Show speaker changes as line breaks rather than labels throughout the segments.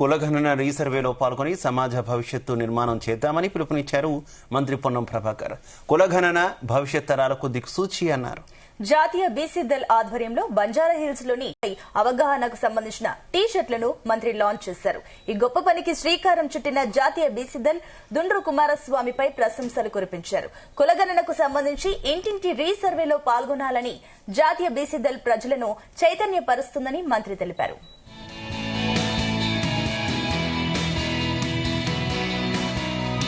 కులగణన రీసర్వేలో పాల్గొని సమాజ భవిష్యత్తు నిర్మాణం చేద్దామని పిలుపునిచ్చారు మంత్రి పొన్నం ప్రభాకర్. కులగణన భవిష్యత్ తరాలకు దిక్సూచి అన్నారు.
జాతీయ బీసీ దళ్ ఆధ్వర్యంలో బంజారాహిల్స్ లోని అవగాహనకు సంబంధించిన టీ-షర్ట్లను మంత్రి లాంచ్ చేశారు. ఈ గొప్ప పనికి శ్రీకారం చుట్టిన జాతీయ బీసీ దళ్ దుండ్రు కుమారస్వామిపై ప్రశంసలు కురిపించారు. కులగణనకు సంబంధించి ఇంటింటి రీసర్వేలో పాల్గొనాలని జాతీయ బీసీ దళ్ ప్రజలను చైతన్యపరుస్తుందని మంత్రి తెలిపారు.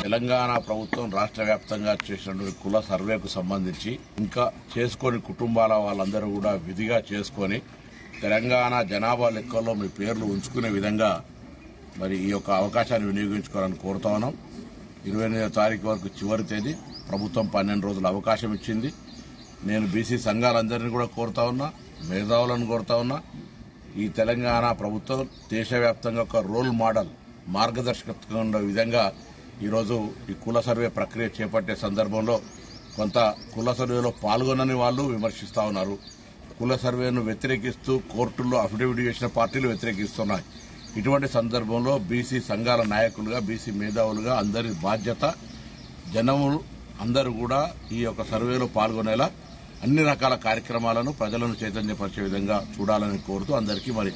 తెలంగాణ ప్రభుత్వం రాష్ట్ర వ్యాప్తంగా చేసినటువంటి కుల సర్వేకు సంబంధించి ఇంకా చేసుకొని కుటుంబాల వాళ్ళందరూ కూడా విధిగా చేసుకొని తెలంగాణ జనాభా లెక్కల్లో మీ పేర్లు ఉంచుకునే విధంగా మరి ఈ యొక్క అవకాశాన్ని వినియోగించుకోవాలని కోరుతా ఉన్నాం. 28వ తారీఖు వరకు చివరి తేదీ. ప్రభుత్వం 12 రోజుల అవకాశం ఇచ్చింది. నేను బీసీ సంఘాలందరినీ కూడా కోరుతా ఉన్నా, మేధావులను కోరుతా ఉన్నా. ఈ తెలంగాణ ప్రభుత్వం దేశవ్యాప్తంగా ఒక రోల్ మోడల్ మార్గదర్శకత్వం ఉన్న విధంగా ఈరోజు ఈ కుల సర్వే ప్రక్రియ చేపట్టే సందర్భంలో కొంత కుల సర్వేలో పాల్గొనని వాళ్ళు విమర్శిస్తా ఉన్నారు. కుల సర్వేను వ్యతిరేకిస్తూ కోర్టుల్లో అఫిడవిట్ చేసిన పార్టీలు వ్యతిరేకిస్తున్నాయి. ఇటువంటి సందర్భంలో బీసీ సంఘాల నాయకులుగా, బీసీ మేధావులుగా అందరి బాధ్యత జనములు అందరూ కూడా ఈ యొక్క సర్వేలో పాల్గొనేలా అన్ని రకాల కార్యక్రమాలను ప్రజలను చైతన్యపరిచే విధంగా చూడాలని కోరుతూ అందరికీ మరి